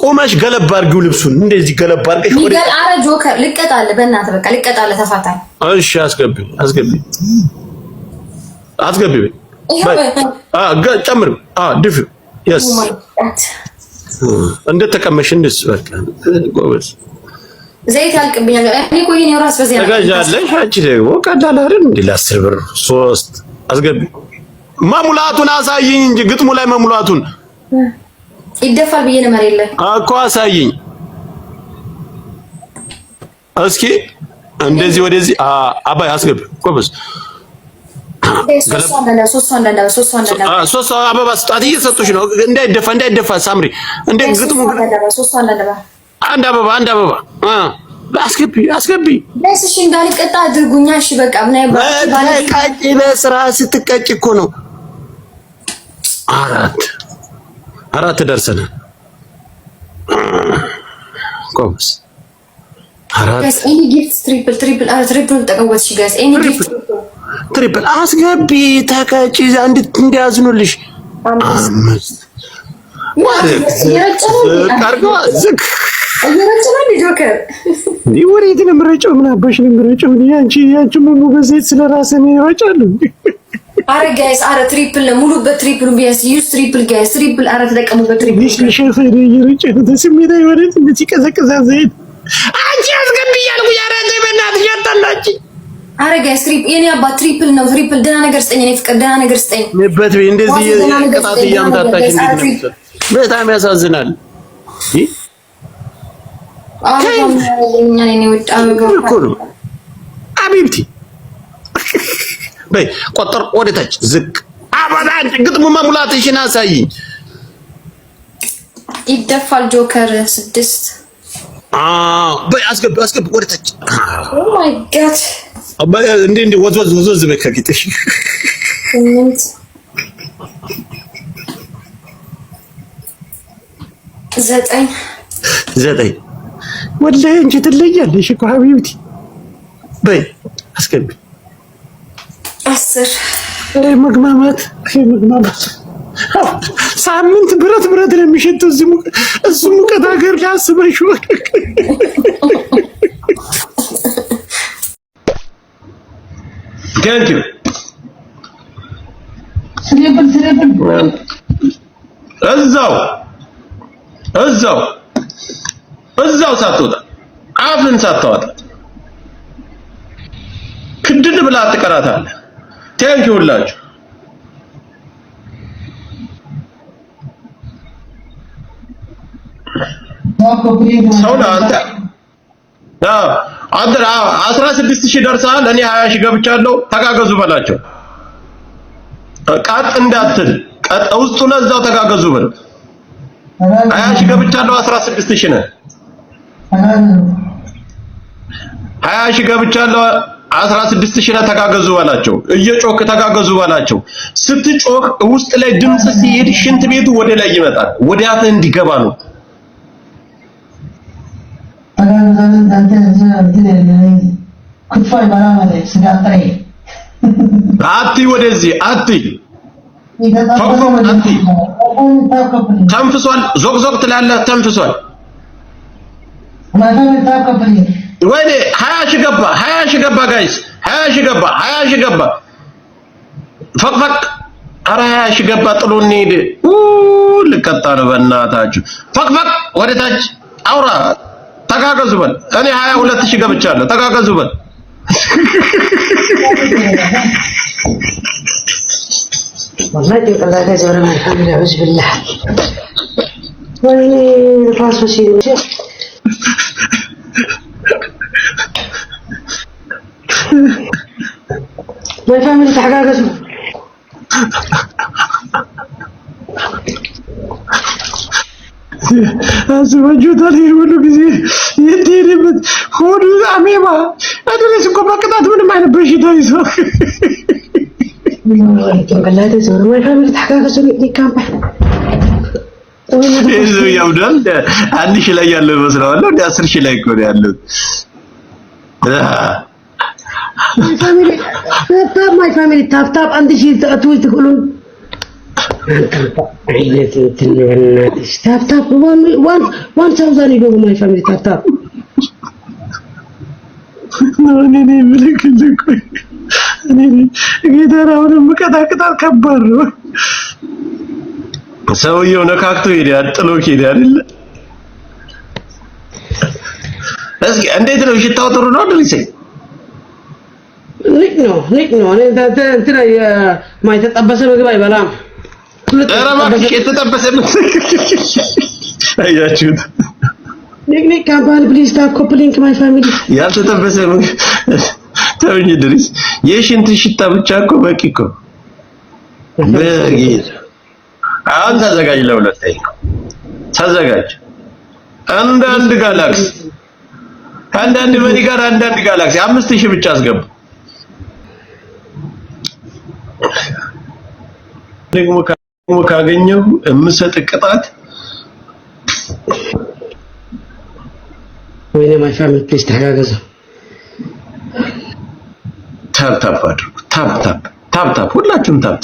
ቆመሽ ገለብ አድርጊው ልብሱን እንደዚህ ገለብ አድርገሽ ወደ አረ ጆከር ልቀጣለ በእናትህ በቃ ልቀጣለ ተፋታኝ እሺ አስገቢው ጨምር ድፍ yes እንደ ተቀመሽ እንደስ በቃ ጎበዝ ዘይት ያልቅብኛል እኔ ቆይ እኔ ራስ በዚህ ተጋጃለሽ አንቺ ደግሞ ቀላል አይደል እንዴ ለ10 ብር 3 አስገቢው መሙላቱን አሳይኝ እንጂ ግጥሙ ላይ መሙላቱን ይደፋል ብዬ ነው ማረለ እኮ አሳይኝ እስኪ እንደዚህ ወደዚህ አባይ አስገብ ቆበስ ሶስት አበባ ስጣት እየሰጡሽ ነው እንዳይደፋ ሳምሪ እንደ ግጥሙ አንድ አበባ አስገቢ ለስሽ እንዳልቀጣ አድርጉኛ እሺ በቃ ምን አይባል ቀጭ በስራ ስትቀጭ እኮ ነው አራት ደርሰናል ቆምስ አራት ጋይስ ኤኒ ጊፍት ትሪፕል ተቀወጥሽ ጋይስ ኤኒ ጊፍት ትሪፕል አስገቢ ተቀጭ እንዲያዝኑልሽ አምስት ካርጎ ዝክ እየረጨናል ጆከር ወሬት ነው ምረጨው ምን አባሽ ነው ምረጨው ያንቺ ምን በዘይት ስለራስህ ነው ይወጫሉ አረ ጋይስ አረ ትሪፕል ሙሉ በትሪፕሉ ቢያስ ዩስ ትሪፕል ጋይስ ትሪፕል አረ ተጠቀሙ በትሪፕል ሸፈረ እየረጨው ተስሚዳ ይወሬት እንደዚህ ቀዘቀዛ ዘይት አንቺ አስገቢ ያልኩ ያረደ በእናትሽ ያጣላች አረ ጋይስ ትሪፕል የኔ አባ ትሪፕል ነው ትሪፕል ደህና ነገር ስጠኝ እኔ ፍቅር ደህና ነገር ስጠኝ በት እንደዚህ ቅጣት እያምታታች እንዴት ነው በጣም ያሳዝናል አቢብቲ በይ ቆጠር ወደታች ዝቅ አባዳን ግጥሙ መሙላትሽን አሳይኝ ይደፋል ጆከር 6 በይ አስገብ ወደታች ኦ ማይ ጋድ አባይ እንዴ ወዝ በከቂጥሽ 9 ወላሂ እንጂ ትለያለሽ እኮ ሀቢብቲ በይ አስገቢ 10 መግማማት ሳምንት ብረት ነው የሚሸተው እሱ ሙቀት ሀገር ላስበሽ Thank you. እዛው ሳትወጣ አፍን ሳትወጣ ክድድ ብላ አትቀራታለህ። ቴንኪው ሁላችሁ ሰውና አንተ 16000 ደርሰሃል እኔ 20000 ገብቻለሁ ተጋገዙ በላቸው ቃጥ እንዳትል ቃጥ ውስጡ ነው እዛው ተጋገዙ በል 20000 ገብቻለሁ 16000 ነህ 20000 ገብቻለሁ 16000 ነህ ተጋገዙ በላቸው እየጮክ ተጋገዙ በላቸው ስትጮክ ውስጥ ላይ ድምጽ ሲሄድ ሽንት ቤቱ ወደ ላይ ይመጣል ወደ አፍህ እንዲገባ ነው አቲ ወደዚህ አቲ ተንፍሷል ዞቅዞቅ ትላለህ ተንፍሷል ወይኔ 20 ገባ ጋይስ 20 ገባ ፈቅፈቅ ኧረ 20 ገባ ጥሎን ሄደ ልቀጣ ነው በእናታችሁ ፈቅፈቅ ወደታች አውራ ተጋገዙ በል እኔ 22000 ገብቻለሁ ተጋገዙ በል والله ጭንቅላቴ ዞረ ማለት ነው አውዝ بالله ወይ ራስ ወሲል ما فاهم تحقاقه አስወጁታል ይሁሉ ጊዜ የትሄድበት ሆዱ አሜባ አደረስ እኮ በቅጣት ምንም አይነት በሽታ ይዞ ጭንቅላቴ ዞር ወይ ፋሚሊ ተሐጋገሱ ሊካምባ እሱ ያውዳል 1000 ላይ ያለው መስራው እንደ 10000 ላይ እኮ ነው ያለው ማይ ፋሚሊ ታፕ 1000 ተአቱ ይትኩሉን عيلة التنبنات تاب تاب وان تاوزان يقولوا ما يفهم تاب تاب እኔ ምልክ ልኩኝ እኔ ጌታራውን መከታከታ ከባድ ነው ሰውየው ነካክቶ ሄደ ጥሎ ሄደ አይደል እስኪ እንዴት ነው ሽታው ጥሩ ነው ድሪሴ ኒክ ነው እኔ እንትና የማይተጠበሰ ምግብ አይበላም አራማክ የተጠበሰ ምግብ አያችሁት ኒክ ካምፓኒ ፕሊዝ ታፕ ኮፕሊንግ ማይ ፋሚሊ ያልተጠበሰ ምግብ ተውኝ ድሪስ የሽንት ሽታ ብቻ እኮ በቂ እኮ በጌታ አሁን ተዘጋጅ ለሁለተኛ ተዘጋጅ አንዳንድ ጋላክሲ አንዳንድ መኒ ጋር አንዳንድ ጋላክሲ 5000 ብቻ አስገቡ ደግሞ ካገኘው የምሰጥ ቅጣት ወይኔ ማይ ፋሚሊ ፕሊዝ ተጋገዙ ታፕ አድርጉ ታፕ ሁላችሁም ታፕ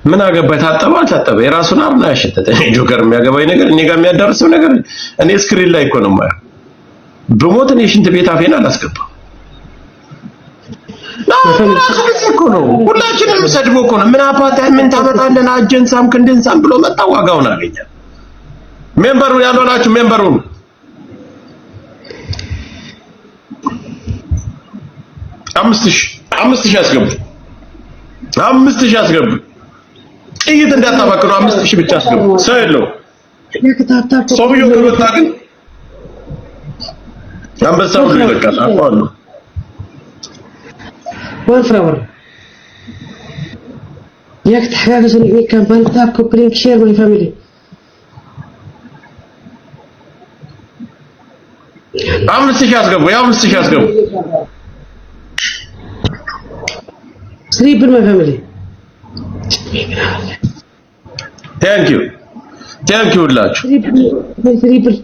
ምን አገባኝ ታጠበ አልታጠበ የራሱን አርና ያሸተተ ጆከር የሚያገባኝ ነገር እኔ ጋር የሚያዳርሰው ነገር እኔ ስክሪን ላይ እኮ ነው ማለት በሞት እኔ ሽንት ቤት አፌን አላስገባም እኮ ነው ሁላችንም ሰድቦ እኮ ነው ምን አባታ ምን ታመጣለና አጀንሳም ክንድንሳም ብሎ መጣ ዋጋውን አገኘ ሜምበሩ ያልሆናችሁ ሜምበሩን አምስት ሺህ አስገቡ ጥይት እንዳታባክሩ 5000 ብቻ አስገቡ ሰው የለው ሰውየው ከወጣ ግን አንበሳው ይለቃል አቋሉ ወፍራወር ያክ ተሐጋገዙ ካምፓኒ ታፕ ኮፕሊንግ ሼር ማይ ፋሚሊ አምስት ሺህ አስገቡ Triple my family. Thank you ሁላችሁ Triple.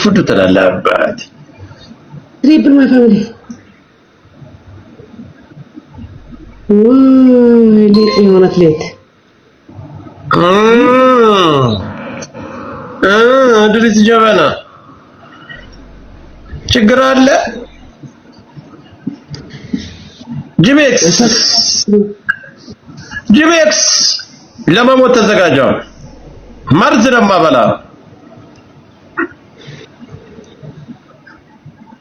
ፉዱ ተላላባት Triple my family. Late የሆነ አትሌት ድሪስ ጀበና ችግር አለ ጂቤክስ ለመሞት ተዘጋጀው መርዝ ለማበላ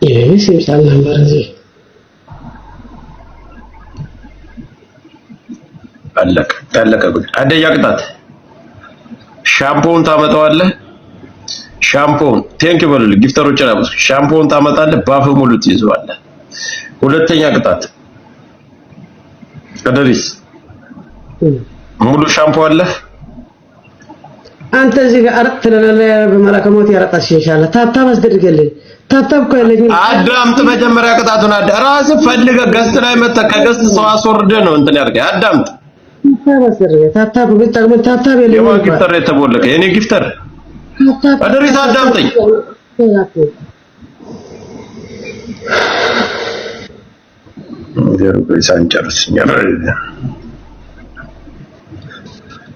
ይሄስ ይምሳል ነበር እዚህ አለቀ ጉድ አደያ ቅጣት ሻምፖን ታመጣዋለህ ሻምፖን ቴንክ ዩ በሉልኝ ጊፍተሮች አብስ ሻምፖን ታመጣለህ ባፍ ሙሉ ትይዘዋለህ ሁለተኛ ቅጣት ቀደሪስ ሙሉ ሻምፖ አለ አንተ እዚህ ጋር አረጥ ተለለ በመላከሞት ያረጣሽ ኢንሻአላህ ታብታብ አስደርገልኝ ታብታብ እኮ ያለኝ አዳምጥ መጀመሪያ ቅጣቱን ራስህ ፈልገህ ገስት ላይ መተህ ከገስት ሰው አስወርደህ ነው እንትን ያርገህ አዳምጥ ታብታብ ብታግመ ታብታብ ያለኝ የማን ጊፍተር የተቦለከ የኔ ጊፍተር ቀደሪስ አዳምጠኝ ዘሩ ሳንጨርስ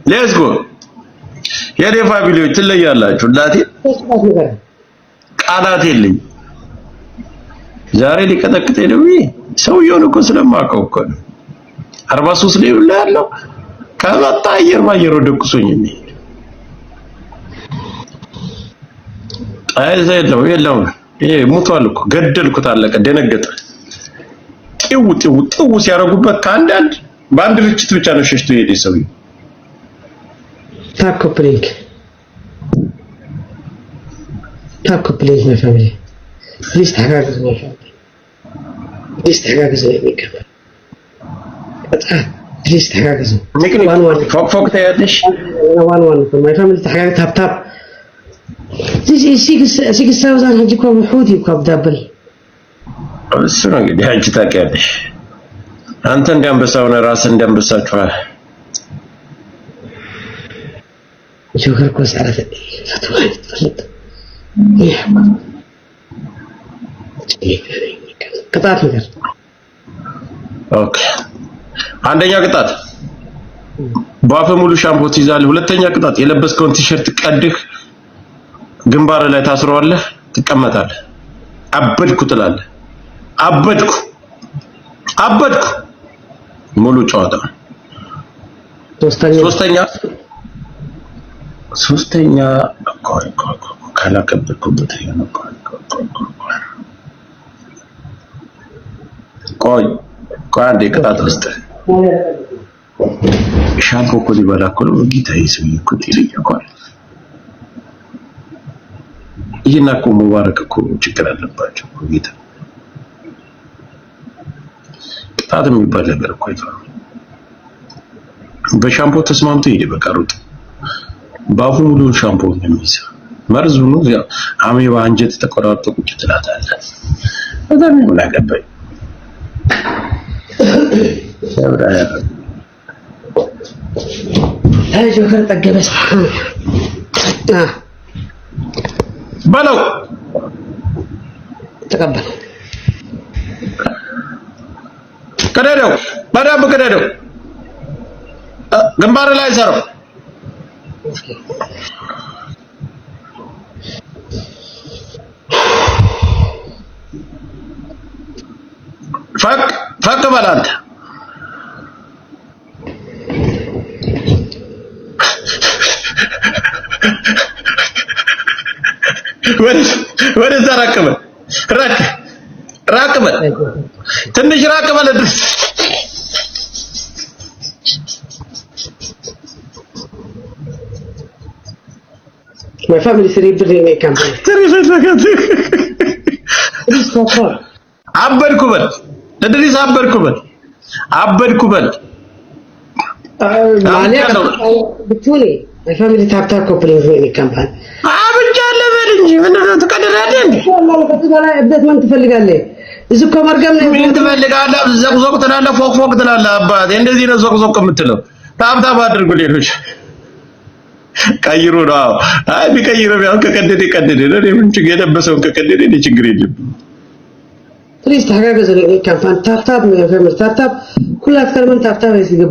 ሌትስ ጎ የኔ ፋሚሊዎች ትለያላችሁ እናቴ ቃላት የለኝ ዛሬ ሊቀጠቅጠኝ ነው ሰውየውን እኮ ስለማውቀው እኮ ነው 43 ላይ ብላ ያለው ከመጣ አየር ባየር ወደቁሶኝ የሚሄድ አይዘለው የለው ይሄ ሙቷል እኮ ገደልኩት አለቀ ደነገጠ ጥው ሲያረጉበት ከአንዳንድ በአንድ ርችት ብቻ ነው ሸሽቶ ይሄድ ሰውዬው ታፕ ኮፕሊንግ ማይ ፋሚሊ ፕሊዝ ተጋገዙ ማይ ፋሚሊ ፕሊዝ ተጋገዙ የሚገባ በጣም ፕሊዝ ተጋገዙ ፎክ ታያለሽ ዋን ማይ ፋሚሊ ተጋገዙ ታፕ ሲክስ ሳውዛን ሀጂ እኮ ሁቲ እኮ አብዳብል እሱ ነው እንግዲህ አንቺ ታውቂያለሽ አንተ እንዳንበሳው ነው ራስህ እንዳንበሳችኋል ጆከር እኮ ሰዓት ፈትዋይ ተፈለጠ ቅጣት ነገር ኦኬ አንደኛ ቅጣት በአፈ ሙሉ ሻምፖ ትይዛለህ። ሁለተኛ ቅጣት የለበስከውን ቲሸርት ቀድህ ግንባር ላይ ታስረዋለህ፣ ትቀመጣለህ። አበድኩ ትላለህ። አበድኩ ሙሉ ጨዋታ። ሶስተኛ ካላከበድኩበት ቆይ አንዴ ቅጣት ልስጥህ። ሻምፖ እኮ ሊበላ እኮ ነው ጌታዬ። ሰውዬ እኮ ይልኛል። ይሄን እኮ ሙባረክ እኮ ችግር አለባቸው እኮ ጌታ። ቅጣት የሚባል ነገር እኮ አይተው በሻምፖ ተስማምቶ ሄደ። በቃ ሩጥ ባፉ ሙሉ ሻምፖ የሚይዝ መርዙ ነው። ያው አሜባ አንጀት ተቆራርጦ ቁጭ ትላታለህ። በጣም ምን አገባኝ ሰብራያ አይ ጆከር ጠገበስ በለው ተቀበል ከደደው በደንብ ከደደው ግንባር ላይ ዘረው ፈቅ በል አንተ። ወደዛ ራቅ በል ትንሽ ራቅ በል። My family cerebral in campaign. አበድኩ በል ለድሪስ አበድኩ በል ማሊያ ብትሆኔ my family ታፕታፕ ኮፕሊንግ in campaign. አብጃለ በል እንጂ ምንድነው ትቀደዳለህ እንዴ? ወላሂ እብደት ምን ትፈልጋለህ? እዚህ እኮ መርገም ነው። ምን ትፈልጋለህ? ዘቅዘቅ ትላለህ፣ ፎቅ ትላለህ። አባቴ እንደዚህ ነው ዘቅዘቅ የምትለው። ታፕታፕ አድርጉ ሌሎች ቀይሩ ነው። አይ ቢቀይረው ያው ከቀደደ ነው። ምን ችግር የለበሰውን ከቀደደ እኔ ችግር የለም። ፕሊዝ ታጋገዘ ነው ካምፓኒ ታፕታፕ ነው የፈምስ ታፕታፕ ኩላት ከርመን ታፕታፕ ይስገብ